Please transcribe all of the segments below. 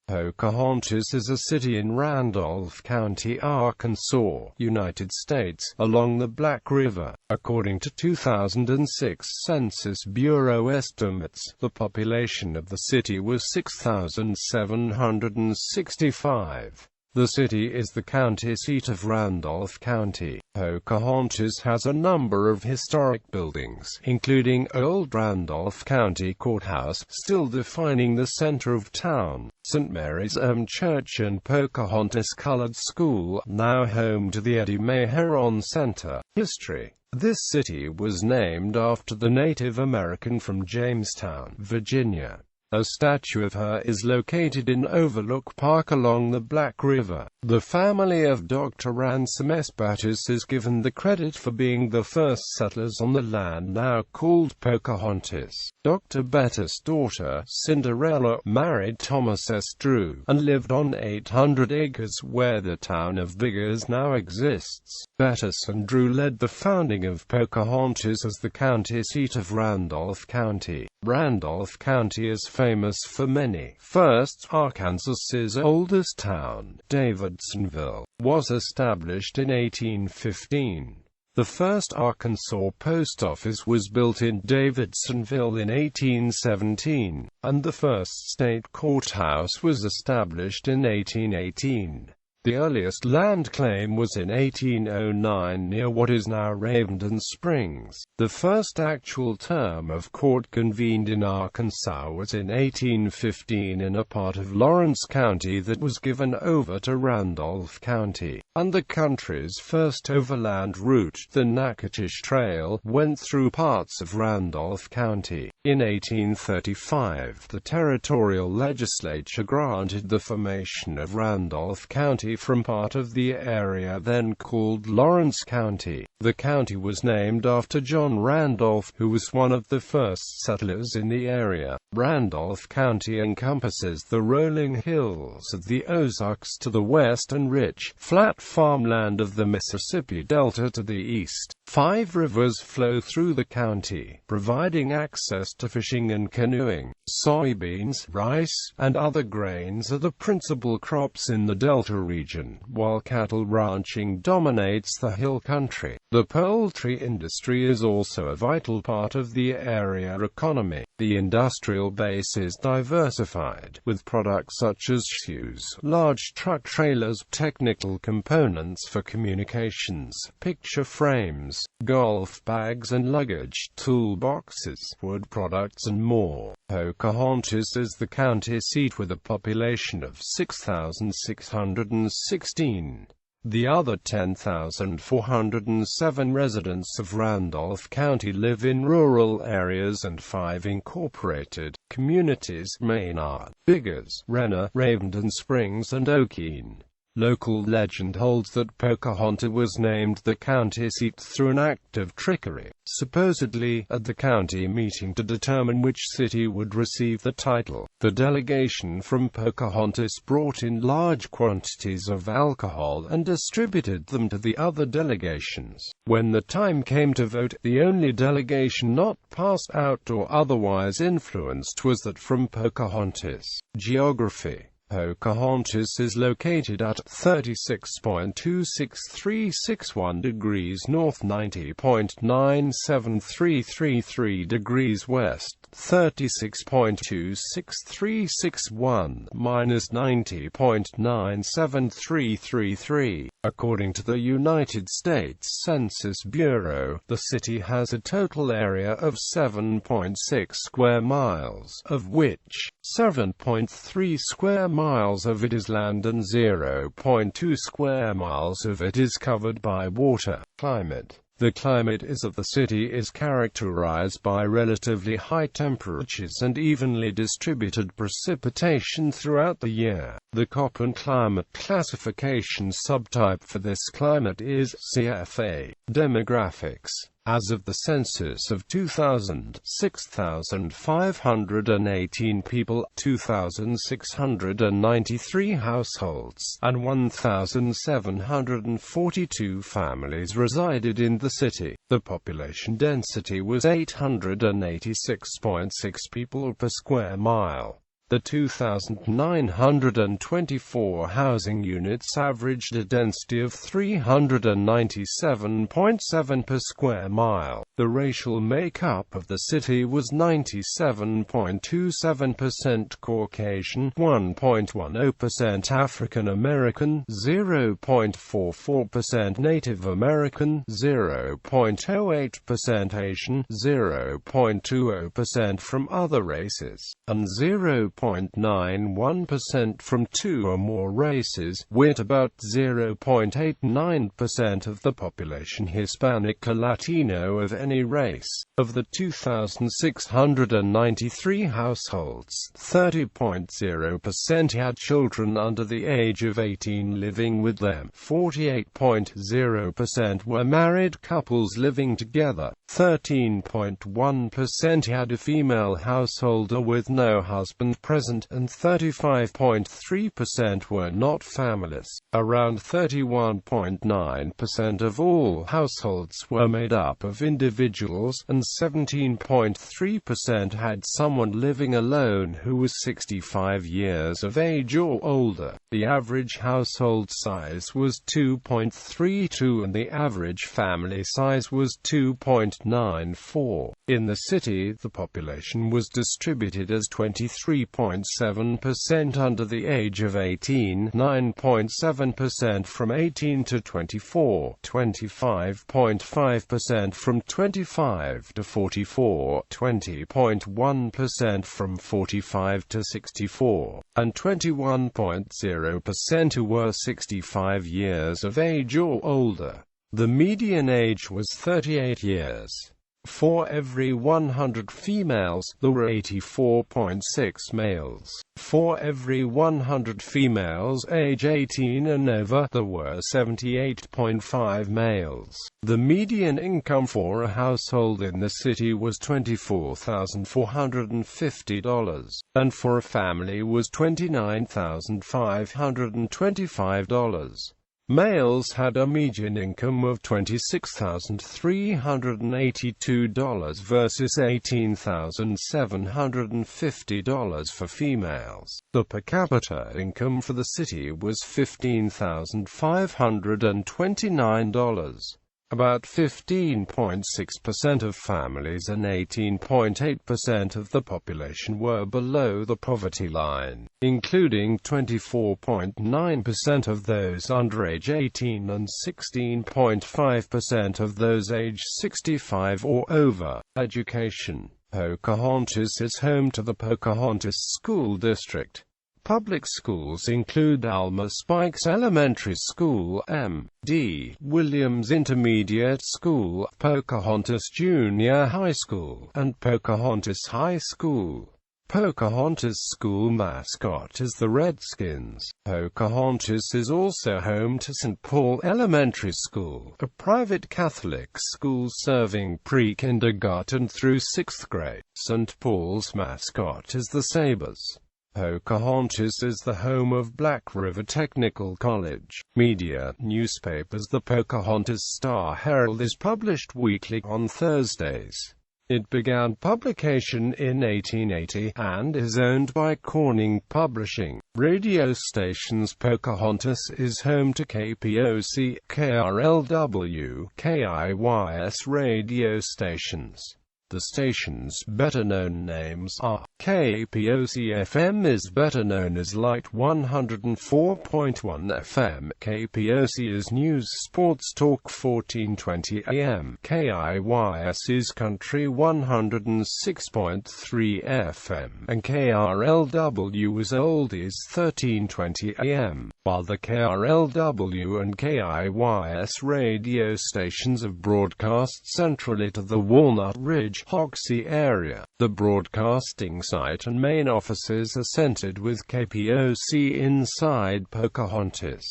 Pocahontas is a city in Randolph County, Arkansas, United States, along the Black River. According to 2006 Census Bureau estimates, the population of the city was 6,765. The city is the county seat of Randolph County. Pocahontas has a number of historic buildings, including Old Randolph County Courthouse, still defining the center of town, St. Mary's Church and Pocahontas Colored School, now home to the Eddie May Heron Center. History. This city was named after the Native American from Jamestown, Virginia. A statue of her is located in Overlook Park along the Black River. The family of Dr. Ransom S. Battis is given the credit for being the first settlers on the land now called Pocahontas. Dr. Battis' daughter, Cinderella, married Thomas S. Drew, and lived on 800 acres where the town of Biggers now exists. Battis and Drew led the founding of Pocahontas as the county seat of Randolph County. Randolph County is famous for many firsts. Arkansas's oldest town, Davidsonville, was established in 1815. The first Arkansas post office was built in Davidsonville in 1817, and the first state courthouse was established in 1818. The earliest land claim was in 1809 near what is now Ravenden Springs. The first actual term of court convened in Arkansas was in 1815 in a part of Lawrence County that was given over to Randolph County, and the country's first overland route, the Natchitoches Trail, went through parts of Randolph County. In 1835, the territorial legislature granted the formation of Randolph County from part of the area then called Lawrence County. The county was named after John Randolph, who was one of the first settlers in the area. Randolph County encompasses the rolling hills of the Ozarks to the west and rich, flat farmland of the Mississippi Delta to the east. 5 rivers flow through the county, providing access to fishing and canoeing. Soybeans, rice, and other grains are the principal crops in the Delta region, while cattle ranching dominates the hill country. The poultry industry is also a vital part of the area economy. The industrial base is diversified, with products such as shoes, large truck trailers, technical components for communications, picture frames, golf bags and luggage, toolboxes, wood products and more. Pocahontas is the county seat with a population of 6,616. The other 10,407 residents of Randolph County live in rural areas and 5 incorporated communities: Maynard, Biggers, Renner, Ravenden Springs and Okeene. Local legend holds that Pocahontas was named the county seat through an act of trickery, supposedly at the county meeting to determine which city would receive the title. The delegation from Pocahontas brought in large quantities of alcohol and distributed them to the other delegations. When the time came to vote, the only delegation not passed out or otherwise influenced was that from Pocahontas. Geography. Pocahontas is located at 36.26361 degrees north, 90.97333 degrees west, 36.26361 minus 90.97333. According to the United States Census Bureau, the city has a total area of 7.6 square miles, of which 7.3 square miles of it is land and 0.2 square miles of it is covered by water. Climate. The climate of the city is characterized by relatively high temperatures and evenly distributed precipitation throughout the year. The Köppen climate classification subtype for this climate is CFA. Demographics. As of the census of 2000, 6,518 people, 2,693 households, and 1,742 families resided in the city. The population density was 886.6 people per square mile. The 2,924 housing units averaged a density of 397.7 per square mile. The racial makeup of the city was 97.27% Caucasian, 1.10% African American, 0.44% Native American, 0.08% Asian, 0.20% from other races, and 0.91% from two or more races, with about 0.89% of the population Hispanic or Latino of any race. Of the 2,693 households, 30.0% had children under the age of 18 living with them, 48.0% were married couples living together, 13.1% had a female householder with no husband present, and 35.3% were not families. Around 31.9% of all households were made up of individuals, and 17.3% had someone living alone who was 65 years of age or older. The average household size was 2.32 and the average family size was 2.94. In the city, the population was distributed as 23.7% under the age of 18, 9.7% from 18 to 24, 25.5% from 25 to 44, 20.1% from 45 to 64, and 21.0% who were 65 years of age or older. The median age was 38 years. For every 100 females, there were 84.6 males. For every 100 females age 18 and over, there were 78.5 males. The median income for a household in the city was $24,450, and for a family was $29,525. Males had a median income of $26,382 versus $18,750 for females. The per capita income for the city was $15,529. About 15.6% of families and 18.8% of the population were below the poverty line, including 24.9% of those under age 18 and 16.5% of those age 65 or over. Education. Pocahontas is home to the Pocahontas School District. Public schools include Alma Spikes Elementary School, M.D. Williams Intermediate School, Pocahontas Junior High School, and Pocahontas High School. Pocahontas school mascot is the Redskins. Pocahontas is also home to St. Paul Elementary School, a private Catholic school serving pre-kindergarten through 6th grade. St. Paul's mascot is the Sabres. Pocahontas is the home of Black River Technical College. Media newspapers. The Pocahontas Star-Herald is published weekly on Thursdays. It began publication in 1880, and is owned by Corning Publishing. Radio stations. Pocahontas is home to KPOC, KRLW, KIYS radio stations. The station's better-known names are: KPOC-FM is better known as Light 104.1 FM, KPOC is News Sports Talk 1420 AM, KIYS is Country 106.3 FM, and KRLW is Oldies 1320 AM. While the KRLW and KIYS radio stations have broadcast centrally to the Walnut Ridge, Hoxie area, the broadcasting site and main offices are centered with KPOC inside Pocahontas.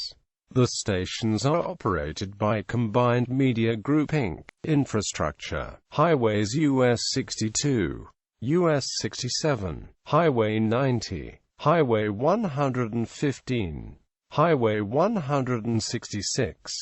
The stations are operated by Combined Media Group Inc. Infrastructure. Highways: US 62, US 67, Highway 90, Highway 115, Highway 166,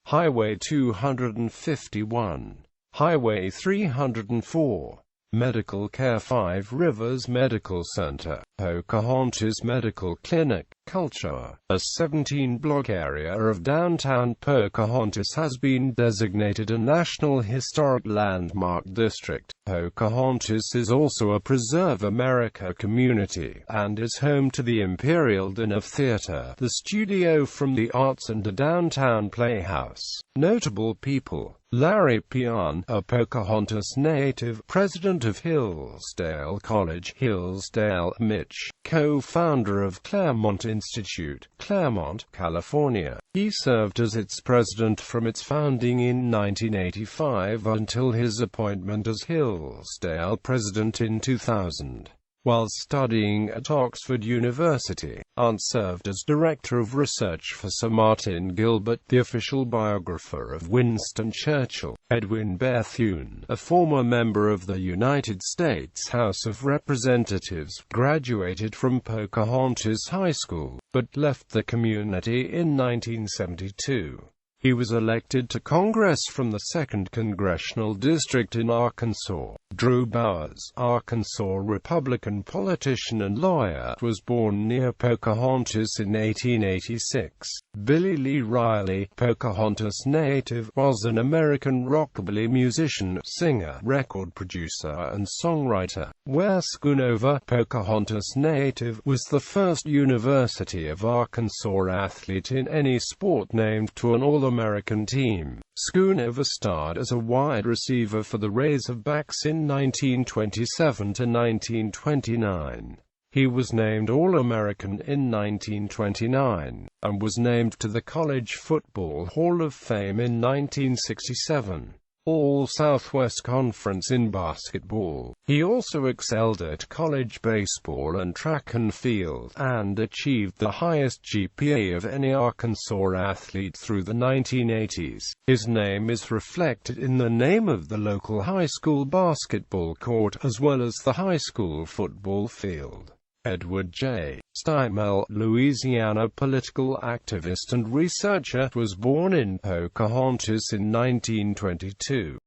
Highway 251, Highway 304, Medical Care, 5 Rivers Medical Center, Pocahontas Medical Clinic. Culture. A 17-block area of downtown Pocahontas has been designated a National Historic Landmark District. Pocahontas is also a Preserve America community, and is home to the Imperial Dinner Theater, the studio from the arts, and a downtown playhouse. Notable people: Larry Peon, a Pocahontas native, president of Hillsdale College, Hillsdale, Mich., co-founder of Claremont Institute, Claremont, California. He served as its president from its founding in 1985 until his appointment as Hillsdale president in 2000. While studying at Oxford University, Arndt served as Director of Research for Sir Martin Gilbert, the official biographer of Winston Churchill. Edwin Bethune, a former member of the United States House of Representatives, graduated from Pocahontas High School, but left the community in 1972. He was elected to Congress from the 2nd Congressional District in Arkansas. Drew Bowers, Arkansas Republican politician and lawyer, was born near Pocahontas in 1886. Billy Lee Riley, Pocahontas native, was an American rockabilly musician, singer, record producer, and songwriter. Ware Schoonover, Pocahontas native, was the first University of Arkansas athlete in any sport named to an All-American team. Schoonover starred as a wide receiver for the Razorbacks in 1927 to 1929. He was named All-American in 1929, and was named to the College Football Hall of Fame in 1967. All-Southwest Conference in basketball. He also excelled at college baseball and track and field, and achieved the highest GPA of any Arkansas athlete through the 1980s. His name is reflected in the name of the local high school basketball court, as well as the high school football field. Edward J. Steinmel, Louisiana political activist and researcher, was born in Pocahontas in 1922.